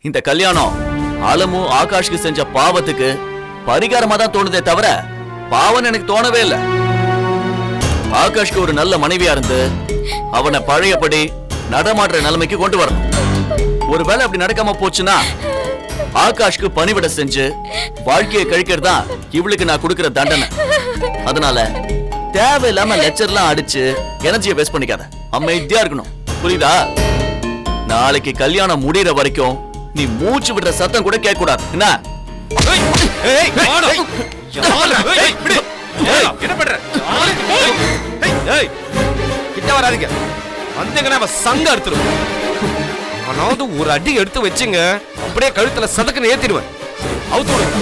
இந்த கல்யாணம் அலமு ஆகாஷ்க்கு செஞ்ச பாவத்துக்கு பரிகாரமா தான் தோணுதே தவிர பாவம் எனக்கு தோணவே இல்லை. ஆகாஷ்க்கு ஒரு நல்ல மனைவியா இருந்து அவனை பழையபடி நடமாடுற நிலைமைக்கு கொண்டு வரணும். ஒருவேளை அப்படி நடக்காம போச்சுன்னா ஆகாஷ்க்கு பணிவிட செஞ்சு வாழ்க்கையை கழிக்கிறது தான் இவளுக்கு நான் கொடுக்கிற தண்டனை. அதனால தேவையில்லாம லெக்சர்லாம் அடிச்சு எனர்ஜியை வேஸ்ட் பண்ணிக்காத, அமைதியா இருக்கணும், புரியுதா? நாளைக்கு கல்யாணம் முடிகிற வரைக்கும் நீ மூச்சு விடுற சத்தம் கூட கேட்க கூடாது. என்ன என்ன பண்ற? கிட்ட வராதீங்க, வந்தீங்கன்னா சங்க எடுத்துருவோம். அவனாவது ஒரு அடி எடுத்து வச்சுங்க, அப்படியே கழுத்துல சதக்குன்னு ஏத்திடுவேன். அவுத்து விடுங்க.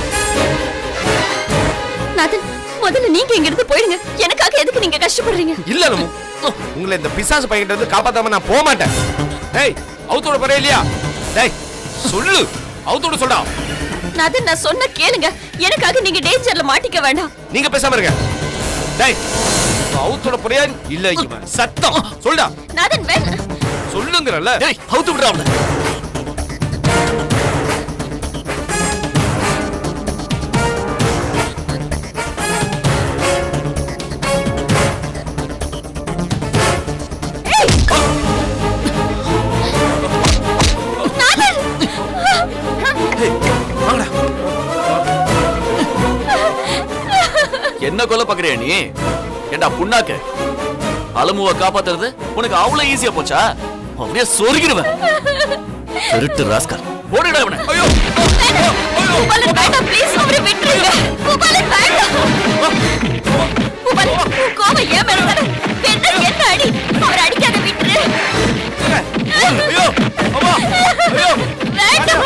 முதல்ல நீங்க இங்க இருந்து போயிடுங்க. எனக்காக எதுக்கு நீங்க கஷ்டப்படுறீங்க? இல்ல நம்ம உங்களை இந்த பிசாசு பையன்கிட்ட இருந்து காப்பாத்தாம நான் போக மாட்டேன். டேய் அவுத்து விட போறே இல்லையா? டேய் சொல்லு, அவுத்து விட சொல்றா. நாதன், நான் சொன்ன கேளுங்க. எனக்காக நீங்க டேஞ்சர்ல மாட்டிக்க வேண்டாம். நீங்க பேசாம இருங்க. டேய் அவுத்து விட போறியா இல்ல? இவன் சத்தம் சொல்டா. நாதன் வேண்டாம் சொல்லுங்கறல. டேய் அவுத்து விடுறா அவனை. என்ன கொல்ல பாக்குறியா நீ? ஏண்டா புண்ணாக்கு, அலமுவை காப்பாத்துறது உனக்கு அவ்வளவு ஈஸியா போச்சா? அப்படியே சொருகிடுவேன். திருட்டு ராஸ்கல், ஓடிடா இவனை. ஐயோ பூபாலன் வேண்டாம், ப்ளீஸ் அவரை விட்டுருங்க. பூபாலன் வேண்டாம். பூபாலன் கோவம் ஏன் மேல வர? என்ன அடி? அவரை அடிக்காத, விட்டுரு. ஐயோ அம்மா, ஐயோ வேண்டாம்.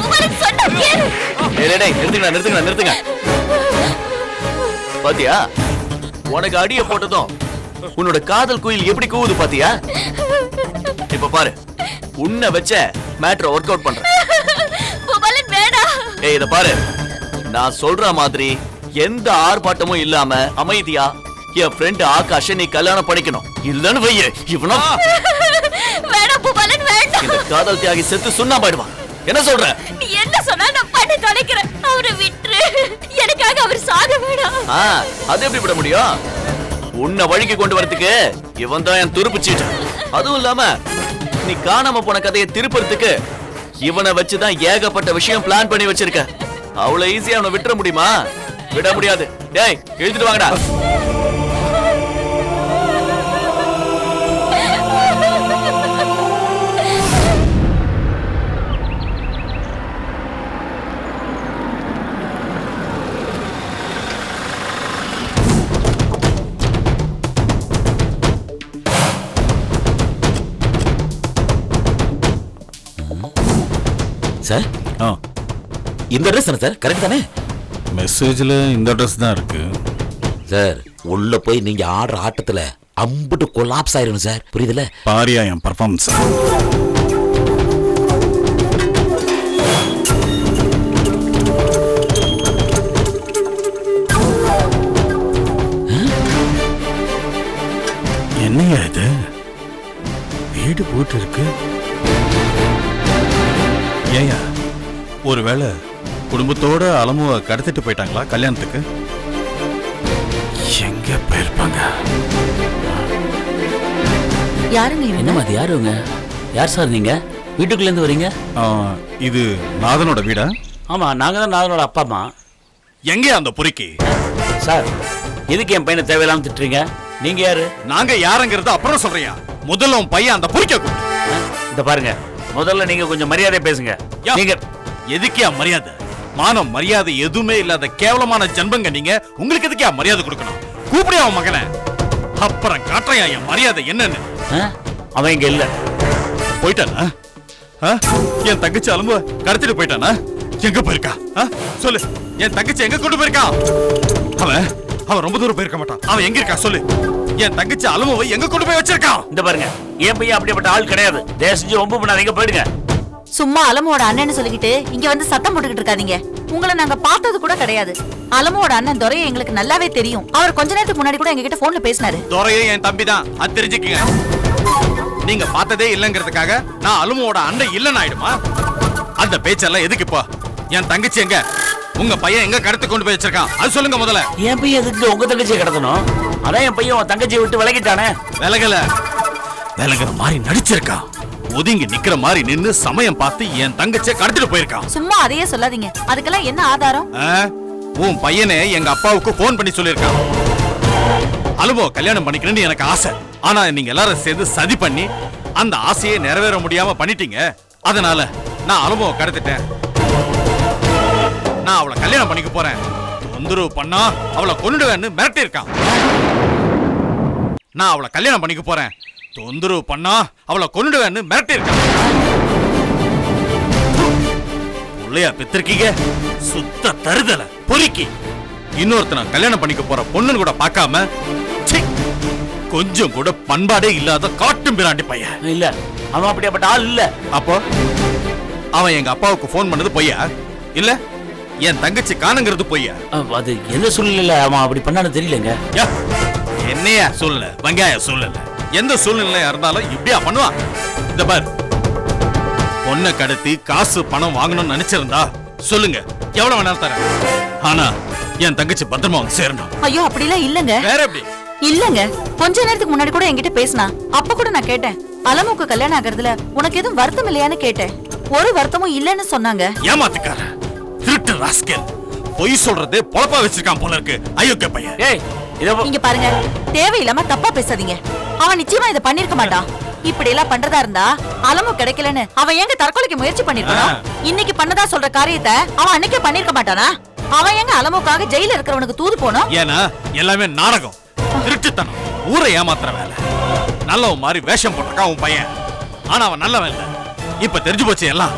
பூபாலன் சொன்னா கேளு. டேய் நிறுத்துங்க. பாத்தியா, உனக்கு அடிய போட்டதும் உன்னோட காதல் குயில் எப்படி கூவுது பாத்தியா? இப்ப பாரு, உன்னை வச்ச மேட்டரை ஒர்க் அவுட் பண்றேன். பூபாலன் வேண்டாம். ஏய் இத பாரு, நான் சொல்ற மாதிரி எந்த ஆர்ப்பாட்டமும் இல்லாம அமைதியா என் ஃப்ரெண்ட் ஆகாஷை நீ கல்யாணம் பண்ணிக்கணும். இல்லன்னு வையே இவனும் வேண்டாம். பூபாலன் வேண்டாம். இந்த காதல் தியாகி செத்து சுண்ணாம்பாயிடுவான். என்ன சொல்ற? நீ என்ன சொன்னா நான் பண்ணி தொலைக்கிறேன். அவரை விட்டுரு. எனக்காக அவர் சாக வேண்டாம். அது எப்படி விட முடியும்? உன்னை வழிக்கு கொண்டு வரதுக்கு இவன் தான் என் துருப்பு சீட்டு. அதுவும் இல்லாம நீ காணாம போன கதையை திருப்பறதுக்கு இவனை வச்சுதான் ஏகப்பட்ட விஷயம் பிளான் பண்ணி வச்சிருக்க. அவ்வளவு ஈஸியா அவனை விட்டுற முடியுமா? விட முடியாது. டேய் எழுதிட்டு வாங்கடா. சார், இந்த அட்ரஸ் தானே சார்? கரெக்ட் தானே? மெசேஜ்ல இந்த அட்ரஸ் தான் இருக்கு சார். உள்ள போய் நீங்க ஆடுற ஆட்டத்துல அம்புட்டு கொலாப்ஸ் ஆயிரும் சார், புரியுதுல? பாரியா என் பர்ஃபார்மன்ஸ். என்னையா இது? வீடு போட்டு இருக்கு. ஏயா, ஒருவேளை குடும்பத்தோட அலமுவை கடத்திட்டு போயிட்டாங்களா கல்யாணத்துக்கு? எங்க போயிருப்பாங்க? யாருங்க? என்னமா அது? யாருங்க? யார் சார் நீங்க? வீட்டுக்குள்ள இருந்து வரீங்க? இது நாதனோட வீடா? ஆமா, நாங்க தான் நாதனோட அப்பா அம்மா. எங்க அந்த பொறுக்கி? சார், எதுக்கு என் பையனை தேவையில்லாம திட்டுறீங்க? நீங்க யாரு? நாங்க யாருங்கிறது அப்புறம் சொல்றியா? முதல்ல உன் பையன் அந்த பொறுக்க. இந்த பாருங்க, முதல்ல நீங்க கொஞ்சம் மரியாதை பேசுங்க. நீங்க எதுக்கே மரியாதை? மானம் மரியாதை எதுவுமே இல்லாத கேவலமான ஜன்பங்க நீங்க. உங்களுக்கு எதுக்கே மரியாதை கொடுக்கணும்? கூப்பிடியா அவன் மகனை, அப்புறம் காட்டுறையா என் மரியாதை என்னன்னு. அவன் இங்க இல்ல. போயிட்டானா? என் தங்கச்சி அலம்பு கடத்திட்டு போயிட்டானா? எங்க போயிருக்கா? சொல்லு, என் தங்கச்சி எங்க கொண்டு போயிருக்கா? அவன் ரொம்ப தூரம் போயிருக்க மாட்டான். அவன் எங்க இருக்கா சொல்லு. என் தங்கச்சி அலமுவை எங்க கொண்டு போய் வச்சிருக்கான்? இந்த பாருங்க, என் பையன் அப்படிப்பட்ட ஆள் கிடையாது. தேசஞ்சு ரொம்ப பண்ணாதீங்க, போயிடுங்க. சும்மா அலமோட அண்ணன்னு சொல்லிக்கிட்டு இங்க வந்து சத்தம் போட்டுக்கிட்டு இருக்காதீங்க. உங்களை நாங்க பார்த்தது கூட கிடையாது. அலமோட அண்ணன் துரைய எங்களுக்கு நல்லாவே தெரியும். அவர் கொஞ்ச நேரத்துக்கு முன்னாடி கூட எங்ககிட்ட போன்ல பேசினாரு. துரையே என் தம்பி தான், அது தெரிஞ்சுக்கங்க. நீங்க பார்த்ததே இல்லங்கிறதுக்காக நான் அலுமோட அண்ணன் இல்லன்னு ஆயிடுமா? அந்த பேச்செல்லாம் எதுக்கு இப்போ? என் தங்கச்சி எங்க? உங்க பையன் எங்க கடத்தி கொண்டு போய் வச்சிருக்கான் அது சொல்லுங்க முதல்ல. என் பையன் எதுக்கு உங்க தங்கச்சியை கடத்தணும்? அதான் என் பையன் உன் தங்கச்சியை விட்டு விலகிட்டானே. விலகிற மாதிரி நடிச்சிருக்கான். ஒதுங்கி நிக்கிற மாதிரி நின்னு சமயம் பார்த்து என் தங்கச்சியை கடத்திட்டு போயிருக்கான். சும்மா அதையே சொல்லாதீங்க. அதுக்கெல்லாம் என்ன ஆதாரம்? உன் பையனே எங்க அப்பாவுக்கு போன் பண்ணி சொல்லியிருக்கான். அலுமோ கல்யாணம் பண்ணிக்கணும்னு எனக்கு ஆசை. ஆனா நீங்க எல்லாரும் சேர்ந்து சதி பண்ணி அந்த ஆசையை நிறைவேற முடியாம பண்ணிட்டீங்க. அதனால நான் அலுமோ கடத்திட்டேன். நான் அவளை கல்யாணம் பண்ணிக்க போறேன். தொந்தரவு பண்ணா அவளை கொன்னுடுவேன்னு மிரட்டி இருக்கான். நான் அவளை கல்யாணம் பண்ணிக்க போறேன். தொந்தரவு பண்ணா அவளை கொன்னுடுவேன்னு மிரட்டி இருக்கான். புள்ளையா பெத்திருக்கீங்க, சுத்த தருதல பொறுக்கி. இன்னொருத்தனை கல்யாணம் பண்ணிக்க போற பொண்ணுன்னு கூட பார்க்காம கொஞ்சம் கூட பண்பாடே இல்லாத காட்டும் பிராண்டி பையன். இல்ல, அவன் அப்படியாப்பட்ட ஆள் இல்ல. அப்போ அவன் எங்க அப்பாவுக்கு போன் பண்ணது பொய்யா? இல்ல என் தங்கச்சி காணுங்கிறது பொய்யா? அது எந்த சூழ்நிலையில அவன் அப்படி பண்ணான்னு தெரியலங்க. என்னையா சூழ்நிலை? வெங்காய சூழ்நிலை. எந்த சூழ்நிலையா இருந்தாலும் இப்படியா பண்ணுவான்? இந்த பார், பொண்ணை கடத்தி காசு பணம் வாங்கணும்னு நினைச்சிருந்தா சொல்லுங்க, எவ்வளவு வேணாலும் தரேன். ஆனா என் தங்கச்சி பத்திரமா வந்து சேரணும். ஐயோ அப்படிலாம் இல்லங்க. வேற எப்படி? இல்லங்க, கொஞ்ச நேரத்துக்கு முன்னாடி கூட என்கிட்ட பேசினா. அப்ப கூட நான் கேட்டேன், அலமுக்கு கல்யாணம் ஆகிறதுல உனக்கு எதுவும் வருத்தம் இல்லையான்னு கேட்டேன். ஒரு வருத்தமும் இல்லன்னு சொன்னாங்க. ஏமாத்துக்கார, திருட்டு ராஸ்கல், பொய் சொல்றதே பொழப்பா வச்சிருக்கான் போல இருக்கு. அயோக்கிய பையன். ஏய், இங்க பாருங்க, தேவையில்லாம தப்பா பேசாதீங்க. அவன் நிச்சயமா இதை பண்ணிருக்க மாட்டான். இப்படி எல்லாம் பண்றதா இருந்தா அலமு கிடைக்கலன்னு அவன் எங்க தற்கொலைக்கு முயற்சி பண்ணிருக்கணும். இன்னைக்கு பண்ணதா சொல்ற காரியத்தை அவன் அன்னைக்கே பண்ணிருக்க மாட்டானா? அவன் எங்க அலமுக்காக ஜெயில இருக்கிறவனுக்கு தூது போனோம்? ஏன்னா எல்லாமே நாடகம், திருட்டுத்தனம், ஊரை ஏமாத்துற வேலை. நல்லவன் மாதிரி வேஷம் போட்டிருக்கான் உன் பையன். ஆனா அவன் நல்லவன் இல்ல. இப்ப தெரிஞ்சு போச்சு எல்லாம்.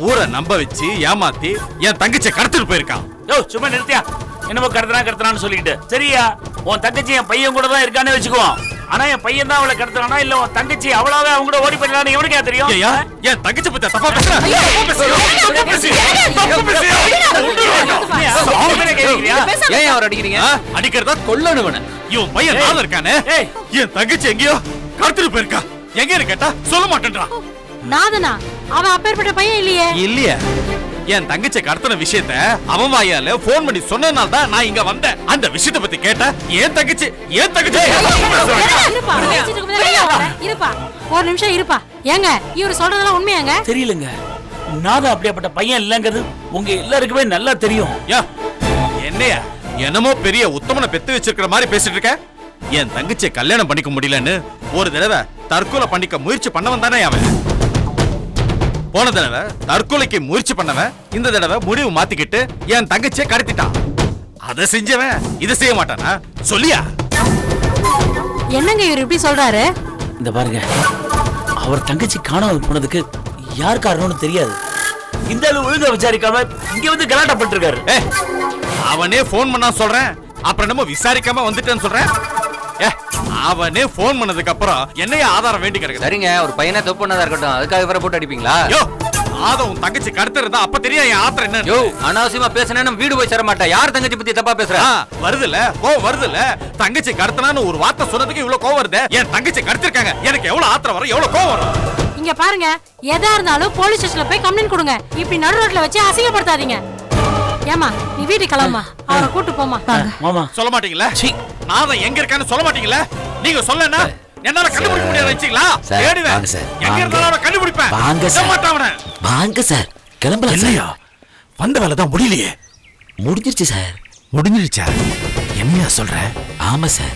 ஊரை நம்ப வச்சு ஏமாத்தி என் தங்கச்சியை கடத்திட்டு போயிருக்கான். சும்மா நிறுத்தியா? என்னமோ கடத்துறான்னு சொல்லிட்டு. சரியா, உன் தங்கச்சி என் பையன் கூட தான் இருக்கான்னு வச்சுக்குவோம். ஆனா என் பையன் தான் அவளை கடத்துறானா இல்ல உன் தங்கச்சி அவளாவே அவங்க கூட ஓடி போயிடலான்னு எவனுக்கே தெரியும்? என் தங்கச்சி பத்தி தப்பா பேசுற? ஏன் அவர் அடிக்கிறீங்க? அடிக்கிறதா கொல்லணுவன. இவன் பையன் நாள இருக்கானே. என் தங்கச்சி எங்கேயோ கடத்திட்டு போயிருக்கா. எங்க கேட்டா சொல்ல மாட்டேன்றான். நாதனா, அவன் அப்பேற்பட்ட பையன் இல்லையே. இல்லையே. என் தங்கச்சி கடத்தின விஷயத்த அவன் வாயால போன் பண்ணி சொன்னனால தான் நான் இங்க வந்தேன். அந்த விஷயத்தை பத்தி கேட்டா என் தங்கச்சி இருப்பா, ஒரு நிமிஷம் இருப்பா. ஏங்க இவரு சொல்றதெல்லாம் உண்மையாங்க? தெரியலங்க. நாதா அப்படியாப்பட்ட பையன் இல்லங்கிறது உங்க எல்லாருக்குமே நல்லா தெரியும். என்னையா என்னமோ பெரிய உத்தமனை பெத்து வச்சிருக்கிற மாதிரி பேசிட்டு இருக்க? என் தங்கச்சியை கல்யாணம் பண்ணிக்க முடியலன்னு ஒரு தடவை தற்கொலை பண்ணிக்க முயற்சி பண்ணவன் தானே அவன். போன தடவை தற்கொலைக்கு முயற்சி பண்ணவன் இந்த தடவை முடிவு மாத்திக்கிட்டு என் தங்கச்சியை கடத்திட்டான். அதை செஞ்சவன் இதை செய்ய மாட்டானா? சொல்லியா? என்னங்க இவர் இப்படி சொல்றாரு? இந்த பாருங்க, அவர் தங்கச்சி காணாம போனதுக்கு யார் காரணம்னு தெரியாது. இந்த அளவு ஒழுங்கா விசாரிக்காம இங்க வந்து கலாட்டா பண்ணிருக்காரு. அவனே போன் பண்ணா சொல்றேன், அப்புறம் நம்ம விசாரிக்காம வந்துட்டேன்னு சொல்றேன். அவனே போன் பண்ணதுக்கு அப்புறம் என்னைய ஆதாரம் வேண்டி கிடக்கு. சரிங்க, ஒரு பையனை தப்பு பண்ணதா இருக்கட்டும், அதுக்காக இவரை போட்டு அடிப்பீங்களா? உன் தங்கச்சி கடத்திருந்தா அப்ப தெரியும் என் ஆத்திரம் என்ன. அனாவசியமா பேசினேன்னு வீடு போய் சேர மாட்டேன். யார் தங்கச்சி பத்தி தப்பா பேசுற? வருதுல கோவம் வருதுல. தங்கச்சி கடத்தினான்னு ஒரு வார்த்தை சொன்னதுக்கு இவ்வளவு கோவம் வருது. என் தங்கச்சி கடத்திருக்காங்க, எனக்கு எவ்வளவு ஆத்திரம் வரும், எவ்வளவு கோவம் வரும். இங்க பாருங்க, எதா இருந்தாலும் போலீஸ் ஸ்டேஷன்ல போய் கம்ப்ளைண்ட் கொடுங்க. இப்படி நடு ரோட்ல வச்சு அசிங்கப்படுத்தாதீங்க. ஏமா, நீ வீட்டுக்கு கிளம்புமா, அவரை கூட்டு போமா. மாமா சொல்ல மாட்டீங்களா? நாதன் எங்க இருக்கான்னு சொல்ல மாட்டீங்களா? நீங்க சொல்லனா என்னால கண்டுபிடிக்க முடியாது நினைச்சீங்களா? தேடுவேன், எங்க இருந்தாலும் கண்டுபிடிப்பேன். வாங்க சார், கிளம்பலாம். இல்லையா, வந்த வேலை தான் முடியலையே. முடிஞ்சிருச்சு சார். முடிஞ்சிருச்சா? என்னையா சொல்ற? ஆமா சார்,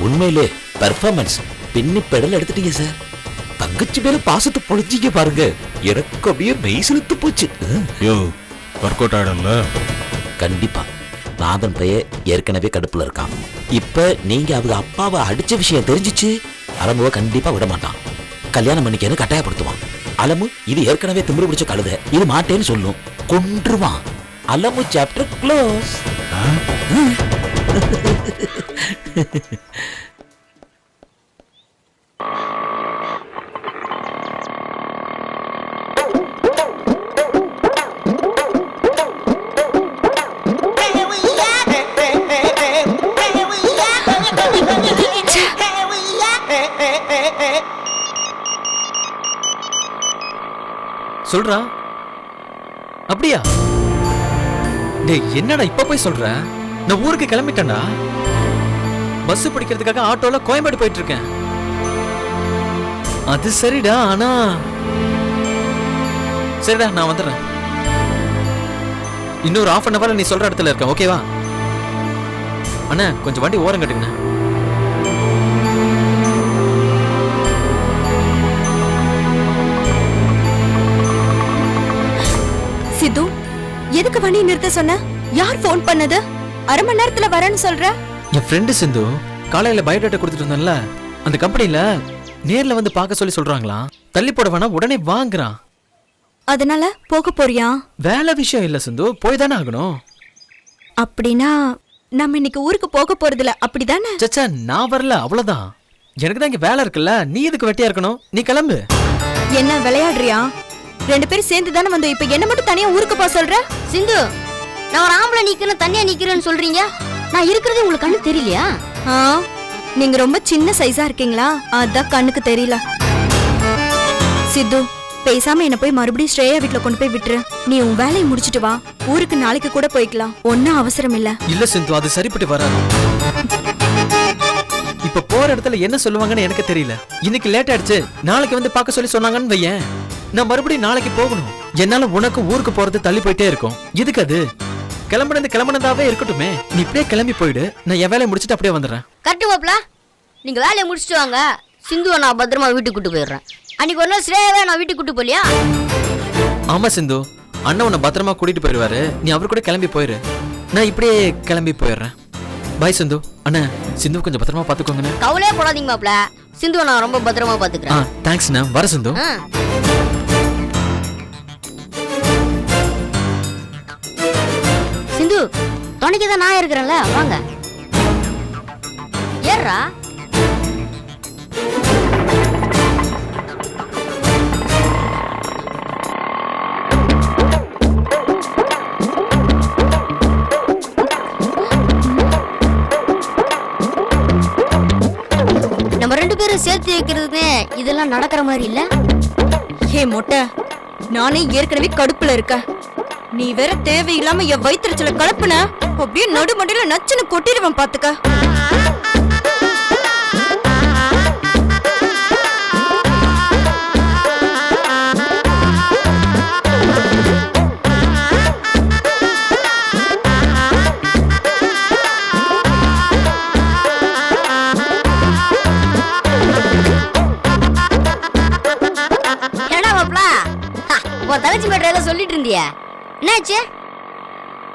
உண்மையிலே பெர்ஃபார்மன்ஸ் பின்னி பெடல் எடுத்துட்டீங்க சார். தங்கச்சி மேல பாசத்தை பொழிச்சிங்க பாருங்க, எனக்கு அப்படியே மெய் செலுத்து போச்சு. ஒர்க் அவுட் ஆயிடும்ல? கண்டிப்பா. நாதன் பையன் ஏற்கனவே கடுப்புல இருக்கான். இப்ப நீங்க அவங்க அப்பாவை அடிச்ச விஷயம் தெரிஞ்சிச்சு, அலமுவை கண்டிப்பா விட மாட்டான். கல்யாணம் பண்ணிக்கன்னு கட்டாயப்படுத்துவான். அலமு இது ஏற்கனவே திமிரு பிடிச்ச கழுத, இது மாட்டேன்னு சொல்லும், கொன்றுவான். Alamu chapter close. சொல்றா. அப்படியா? டேய் என்னடா இப்ப போய் சொல்ற? நான் ஊருக்கு கிளம்பிட்டேன்டா. பஸ் பிடிக்கிறதுக்காக ஆட்டோல கோயம்பேடு போயிட்டு இருக்கேன். அது சரிடா, ஆனா சரிடா நான் வந்துடுறேன். இன்னொரு ½ அன் ஹவர்ல நீ சொல்ற இடத்துல இருக்கேன், ஓகேவா? அண்ணா கொஞ்சம் வண்டி ஓரம் கட்டுங்க. சித்து, எதுக்கு வண்டி நிறுத்த சொன்ன? யார் போன் பண்ணது? அரை மணி நேரத்துல வரேன்னு சொல்ற? என் ஃப்ரெண்டு சிந்து காலையில பயோடேட்டா கொடுத்துட்டு இருந்தேன்ல, அந்த கம்பெனில நேர்ல வந்து பார்க்க சொல்லி சொல்றாங்களா. தள்ளி போட வேணா, உடனே வாங்குறான். அதனால போக போறியா? வேலை விஷயம் இல்ல சிந்து, போய் தானே ஆகணும். அப்படின்னா நம்ம இன்னைக்கு ஊருக்கு போக போறதில்ல, அப்படிதானே? சச்சா நான் வரல, அவ்வளவுதான். எனக்கு தான் இங்க வேலை இருக்குல்ல, நீ எதுக்கு வெட்டியா இருக்கணும்? நீ கிளம்பு. என்ன விளையாடுறியா? 2 பேரும் சேர்ந்து தானே வந்தோம், இப்ப என்ன மட்டும் தனியா ஊருக்கு போக சொல்ற? சிந்து, நான் ஒரு ஆம்பளை நிக்கிறேன் தனியா நிக்கிறேன்னு சொல்றீங்க. நான் இருக்கிறது உங்களுக்கு கண்ணு தெரியலையா? நீங்க ரொம்ப சின்ன சைஸா இருக்கீங்களா, அதான் கண்ணுக்கு தெரியல. சித்து, பேசாம என்ன போய் மறுபடியும் ஸ்ரேயா வீட்டுல கொண்டு போய் விட்டுரு. நீ உன் வேலையை முடிச்சிட்டு வா, ஊருக்கு நாளைக்கு கூட போய்க்கலாம், ஒன்னும் அவசரம் இல்ல. இல்ல சிந்து, அது சரிப்பட்டு வராது. இப்ப போற இடத்துல என்ன சொல்லுவாங்கன்னு எனக்கு தெரியல. இன்னைக்கு லேட் ஆயிடுச்சு, நாளைக்கு வந்து பார்க்க சொல்லி சொன்னாங்கன்னு வையேன், நான் மறுபடியும் நாளைக்கு போகணும். என்னால உனக்கு ஊருக்கு போறது தள்ளி போயிட்டே இருக்கும். இதுக்கு அது கிளம்பினதாவே இருக்கட்டுமே. நீ இப்படியே கிளம்பி போயிடு, நான் என் வேலையை முடிச்சுட்டு அப்படியே வந்துடுறேன். கரெக்ட் மாப்ள, நீங்க வேலையை முடிச்சுட்டு வாங்க. சிந்துவை நான் பத்திரமா வீட்டுக்கு கூட்டு போயிடுறேன். அன்னைக்கு ஒரு நாள் ஸ்ரேயாவே நான் வீட்டுக்கு கூட்டு போலியா? ஆமா சிந்து, அண்ணன் உன்னை பத்திரமா கூட்டிட்டு போயிடுவாரு, நீ அவர் கூட கிளம்பி போயிரு. நான் இப்படியே கிளம்பி போயிடுறேன். பாய் சிந்து. அண்ணா சிந்து கொஞ்சம் பத்திரமா பாத்துக்கோங்க. கவலையே போடாதீங்க மாப்ள, சிந்துவை நான் ரொம்ப பத்திரமா பாத்துக்கிறேன். தேங்க்ஸ்ண்ணா, வர சிந்து. சிந்து, துணைக்குதான் நான் இருக்கிறேன்ல, வாங்க ஏறா. நம்ம 2 பேரும் சேர்த்து வைக்கிறதுக்கு இதெல்லாம் நடக்கிற மாதிரி இல்ல. ஹே மொட்டை, நானே ஏற்கனவே கடுப்புல இருக்க, நீ வேற தேவையில்லாம என் வயிற்றுச்சல கலப்புன, அப்படியே நடுமண்டையில நச்சுன்னு கொட்டிடுவேன் பாத்துக்க. தங்கச்சி மேட்டர் ஏதோ சொல்லிட்டு இருந்திய, என்னாச்சு?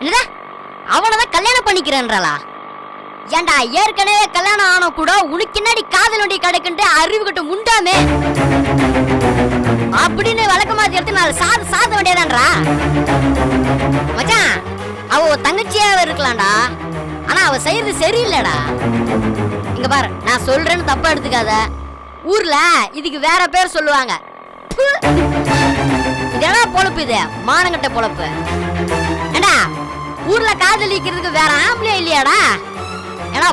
என்னடா அவனதான் கல்யாணம் பண்ணிக்கிறேன்றாளா? ஏண்டா ஏற்கனவே கல்யாணம் ஆன கூட உனக்கு என்னடி காதல் வண்டி கிடைக்குன்ட்டு அறிவு கட்ட முண்டாமே அப்படின்னு வழக்கமாத்தி எடுத்து நான் சாத வேண்டியதான்றா மச்சான். அவ தங்கச்சியாவே இருக்கலாம்டா, ஆனா அவ செய்யறது சரியில்லடா. இங்க பாரு, நான் சொல்றேன்னு தப்பா எடுத்துக்காத. ஊர்ல இதுக்கு வேற பேர் சொல்லுவாங்க. இதெல்லாம் பொழப்பு, இது மானங்கட்ட பொழப்பு. ஏண்டா ஊர்ல காதலிக்கிறதுக்கு வேற ஆம்பளை இல்லையாடா? ஏன்னா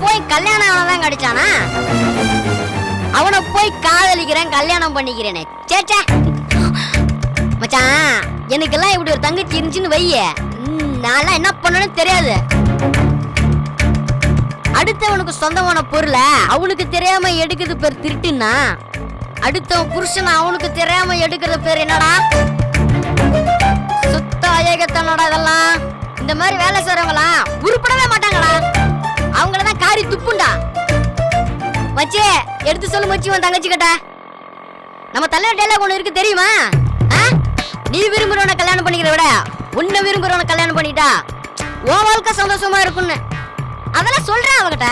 போய் கல்யாணம் அவனதான் கிடைச்சானா? அவனை போய் காதலிக்கிறேன் கல்யாணம் பண்ணிக்கிறேன்னு சேச்சா மச்சான். எனக்கெல்லாம் இப்படி ஒரு தங்கச்சி இருந்துச்சுன்னு வைய, நான் என்ன பண்ணணும்னு தெரியாது. அடுத்தவனுக்கு சொந்தமான பொருளை அவனுக்கு தெரியாம எடுக்கிறது பேர் திருட்டுன்னா, அடுத்தவன் புருஷன் அவனுக்கு தெரியாம எடுக்கிறது பேர் என்னடா? சுத்த அயகத்தனடா இதெல்லாம். இந்த மாதிரி வேலை செய்றவங்களா உருப்படவே மாட்டாங்கடா, அவங்களதான் காரி துப்புண்டா. மச்சி எடுத்து சொல்லு மச்சி, உன் தங்கச்சி கிட்ட நம்ம தலைவர் டைலாக் ஒண்ணு இருக்கு தெரியுமா? நீ விரும்புறவன கல்யாணம் பண்ணிக்கிற விட உன்னை விரும்புறவன கல்யாணம் பண்ணிட்டா உன் வாழ்க்கை சந்தோஷமா இருக்குன்னு அதெல்லாம் சொல்றேன் அவகிட்ட.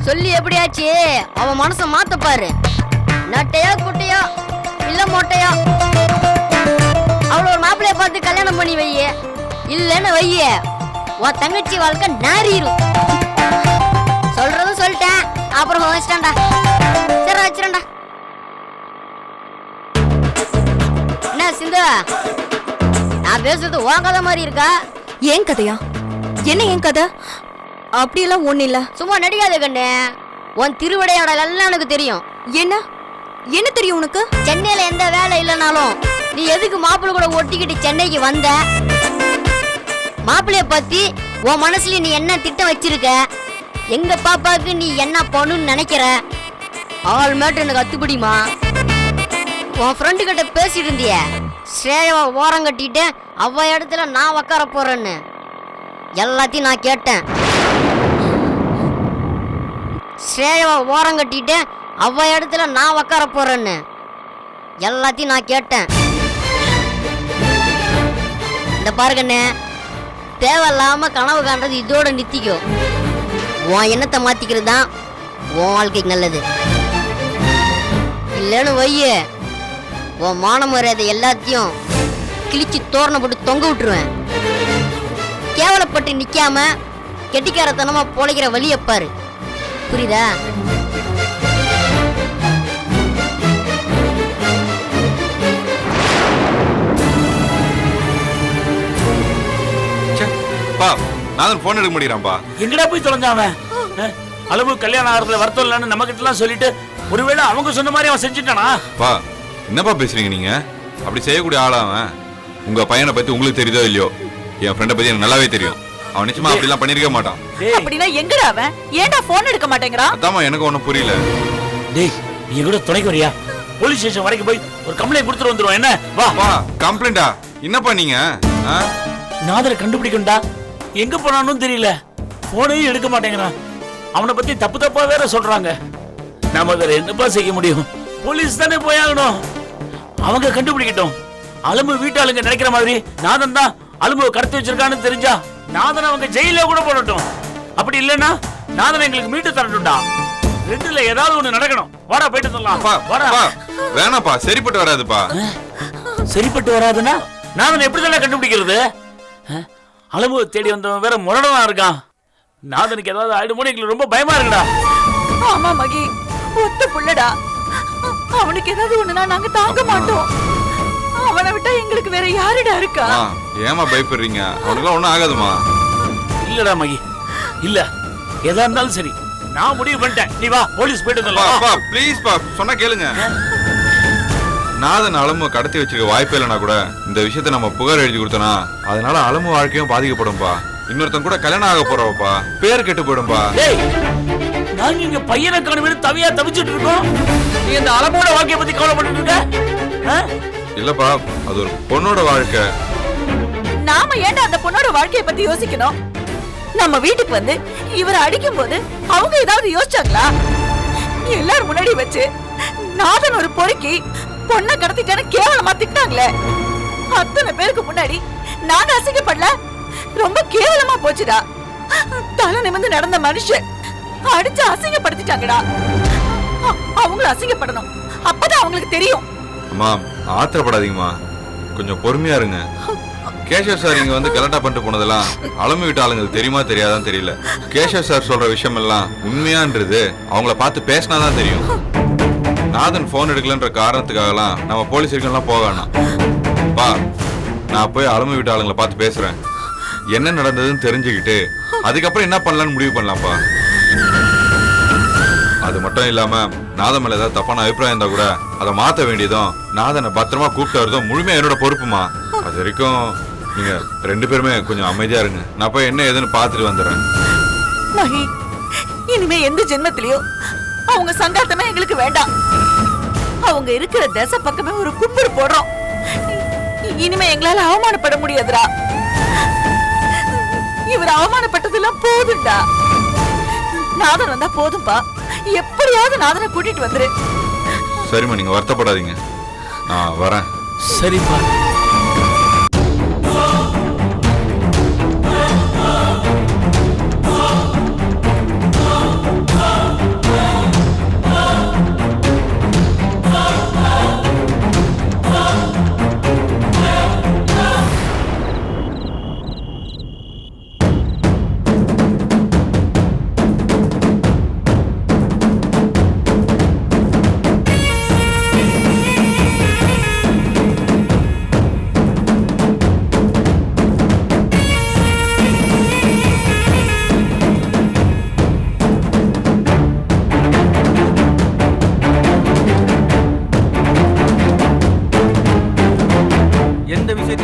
சொல்லி எப்படியாச்சு அவன் மனச மாத்த பாரு. நட்டையோ குட்டையோ இல்ல மொட்டையோ அவள ஒரு மாப்பிள்ளைய பார்த்து கல்யாணம் பண்ணி வைய, இல்லன்னு வைய உன் தங்கச்சி வாழ்க்கை நாரிரும். சொல்றதும் சொல்லிட்டேன், அப்புறம் வச்சிட்டான்டா. சரி வச்சிரண்டா. என்ன சிந்து, நான் பேசுறது உன் கதை மாதிரி இருக்கா? ஏன் கதையா? என்ன ஏன் கதை? அப்படியெல்லாம் ஒண்ணு இல்ல. சும்மா நடிக்காத கண்ணு, உன் திருவிடையோட எல்லாம் எனக்கு தெரியும். என்ன என்ன தெரியும் உனக்கு? சென்னையில எந்த வேலை இல்லைனாலும் நீ எதுக்கு மாப்பிள்ளை கூட ஒட்டிக்கிட்டு சென்னைக்கு வந்த? மாப்பிள்ளைய பத்தி உன் மனசுல நீ என்ன திட்டம் வச்சிருக்க? எங்க பாப்பாக்கு நீ என்ன பண்ணணும்னு நினைக்கிற? ஆள் மேட்டு எனக்கு அத்துப்படிமா. உன் ஃப்ரெண்டு கிட்ட பேசிட்டு இருந்திய ஸ்ரேயாவை ஓரம் கட்டிட்டு அவ இடத்துல நான் உக்கார போறேன்னு எல்லாத்தையும் நான் கேட்டேன். ஸ்ரேயாவை ஓரம் கட்டிட்டு அவ இடத்துல நான் உக்கார போறேன்னு எல்லாத்தையும் நான் கேட்டேன். இந்த பாருங்கண்ணே, தேவையில்லாம கனவு காண்றது இதோட நித்திக்கும். உன் எண்ணத்தை மாத்திக்கிறது தான் உன் வாழ்க்கைக்கு நல்லது. இல்லைன்னு வைய உன் மான மரியாதை எல்லாத்தையும் கிழிச்சு தோரணை போட்டு தொங்க விட்டுருவேன். கேவலப்பட்டு நிக்காம கெட்டிக்காரத்தனமா பொழைக்கிற வழியை பாரு. புரியுதா? பா நான் போன் எடுக்க முடியறான்பா. எங்கடா போய் தொலைஞ்சான்? அளவு கல்யாணம் ஆகிறதுல வருத்தம் இல்லைன்னு நம்ம கிட்ட எல்லாம் சொல்லிட்டு ஒருவேளை அவங்க சொன்ன மாதிரி அவன் செஞ்சுட்டானா? பா என்னப்பா பேசுறீங்க நீங்க? அப்படி செய்யக்கூடிய ஆளா அவன்? உங்க பையனை பத்தி உங்களுக்கு தெரியுதோ இல்லையோ, என் ஃப்ரெண்டை பத்தி எனக்கு நல்லாவே தெரியும். அவன் நிச்சயமா அப்படி எல்லாம் பண்ணிருக்க மாட்டான். அப்படின்னா எங்கடா அவன்? ஏன்டா போன் எடுக்க மாட்டேங்கிறான்? அதாம்மா எனக்கு ஒண்ணும் புரியல. டேய் நீ கூட துணைக்கு வரியா? போலீஸ் ஸ்டேஷன் வரைக்கும் போய் ஒரு கம்ப்ளைண்ட் கொடுத்துட்டு வந்துருவோம். என்ன வா வா. கம்ப்ளைண்டா? என்னப்பா நீங்க? நாதரை கண்டுபிடிக்கண்டா. எங்க போனான்னு தெரியல, போனையும் எடுக்க மாட்டேங்கிறான். அவனை பத்தி தப்பு தப்பா வேற சொல்றாங்க. நாம வேற என்னப்பா செய்ய முடியும்? போலீஸ் தானே போயாகணும். அவங்க கண்டுபிடிக்கட்டும். அலும்பு வீட்டாளுங்க நினைக்கிற மாதிரி நாதன் தான் அலும்பு கடத்தி வச்சிருக்கான்னு தெரிஞ்சா நாதன் அவங்க ஜெயில கூட போடட்டும். அப்படி இல்லைன்னா நாதன் எங்களுக்கு மீட்டு தரட்டும்டா. ரெண்டுல ஏதாவது ஒண்ணு நடக்கணும். வாடா போயிட்டு சொல்லலாம். வேணாப்பா, சரிப்பட்டு வராதுப்பா. சரிப்பட்டு வராதுன்னா நாதன் எப்படிதான் கண்டுபிடிக்கிறது? அலும்பு தேடி வந்தவன் வேற முரடனா இருக்கான். நாதனுக்கு ஏதாவது ஆயிடுமோன்னு எங்களுக்கு ரொம்ப பயமா இருக்குடா. ஆமா மகி, ஒத்த புள்ளடா. அவனுக்கு ஏதாவது ஒண்ணுனா நாங்க தாங்க மாட்டோம். அவனை விட்டா எங்களுக்கு வேற யாருடா இருக்கா? ஏமா பயப்படுறீங்க? அவனுக்கு ஒண்ணும் ஆகாதுமா. இல்லடா மகி, இல்ல. எதா இருந்தாலும் சரி, நான் முடிவு பண்ணிட்டேன். நீ வா, போலீஸ் போயிட்டு வந்துடலாம். ப்ளீஸ் பா, சொன்னா கேளுங்க. நாதன் அலமு கடத்தி வச்சிருக்க வாய்ப்பே இல்லைனா கூட இந்த விஷயத்த நம்ம புகார் எழுதி கொடுத்தோம்னா அதனால அலமு வாழ்க்கையும் பாதிக்கப்படும்பா. இன்னொருத்தன் கூட கல்யாணம் ஆக போறவப்பா, பேர் கெட்டு போயிடும்பா. நாங்க இங்க பையனை காணுமே தவியா தவிச்சிட்டு இருக்கோம். நீ இந்த அலமோட வாழ்க்கைய பத்தி கவலைப்பட்டு இருக்க? இல்லப்பா, அது ஒரு பொண்ணோட வாழ்க்கை. நாம ஏன்டா அந்த பொண்ணோட வாழ்க்கைய பத்தி யோசிக்கணும்? நம்ம வீட்டுக்கு வந்து இவரை அடிக்கும் போது அவங்க ஏதாவது யோசிச்சாங்களா? எல்லாரும் முன்னாடி வச்சு நாதன் ஒரு பொறுக்கி பொண்ணை கடத்திட்டான்னு கேவலமா திட்டாங்களே. அத்தனை பேருக்கு முன்னாடி நாங்க அசிங்கப்படல? ரொம்ப கேவலமா போச்சுடா. தலை நிமிர்ந்து நடந்த மனுஷன் அடிச்சு அசிங்கப்படுத்திட்டாங்கடா. அவங்கள அசிங்கப்படணும், அப்பதான் அவங்களுக்கு தெரியும். அம்மா ஆத்திரப்படாதீங்கம்மா, கொஞ்சம் பொறுமையா இருங்க. கேஷவ் சார் இங்க வந்து கலட்டா பண்ணிட்டு போனதெல்லாம் அலமு வீட்டு ஆளுங்களுக்கு தெரியுமா தெரியாதான் தெரியல. கேஷவ் சார் சொல்ற விஷயம் எல்லாம் உண்மையான்றது அவங்கள பார்த்து பேசினாதான் தெரியும். நாதன் போன் எடுக்கலன்ற காரணத்துக்காகலாம் நம்ம போலீஸ் எல்லாம் போக வேணாம். பா, நான் போய் அலமு வீட்டு ஆளுங்களை பார்த்து பேசுறேன். என்ன நடந்ததுன்னு தெரிஞ்சுக்கிட்டு அதுக்கப்புறம் என்ன பண்ணலாம்னு முடிவு பண்ணலாம்ப்பா. அது மட்டும் இல்லாம நாதன் மேல ஏதாவது தப்பான அபிப்பிராயம் இருந்தா கூட அதை மாத்த வேண்டியதும் நாதனை பத்திரமா கூப்பிட்டு வரதும் முழுமையா என்னோட பொறுப்புமா. அது வரைக்கும் நீங்க ரெண்டு பேருமே கொஞ்சம் அமைதியா இருங்க. நான் போய் என்ன ஏதுன்னு பாத்துட்டு வந்துடுறேன். மகி, இனிமே எந்த ஜென்மத்திலயும் அவங்க சங்காத்தமே எங்களுக்கு வேண்டாம். அவங்க இருக்கிற திசை பக்கமே ஒரு கும்பிடு போடுறோம். இனிமே எங்களால அவமானப்பட முடியாதுடா. இவர் அவமானப்பட்டதெல்லாம் போதும்டா. நாதன் வந்தா போதும்பா. எப்படியாவது நாதனை கூட்டிட்டு வந்துரு. சரிம்மா, நீங்க வருத்தப்படாதீங்க, நான் வரேன். சரிப்பா.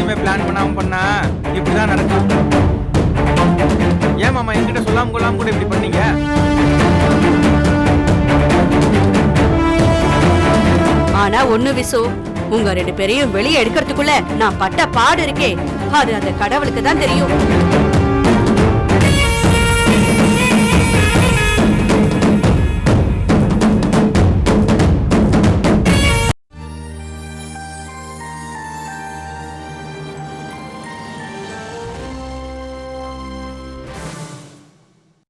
எதுவுமே பிளான் பண்ணாம பண்ணா இப்படிதான் நடக்கும். ஏன் மாமா என்கிட்ட சொல்லாம கொள்ளாம கூட இப்படி பண்ணீங்க? ஆனா ஒண்ணு விசு, உங்க 2 பேரையும் வெளியே எடுக்கிறதுக்குள்ள நான் பட்ட பாடு இருக்கே, அது அந்த கடவுளுக்கு தான் தெரியும்.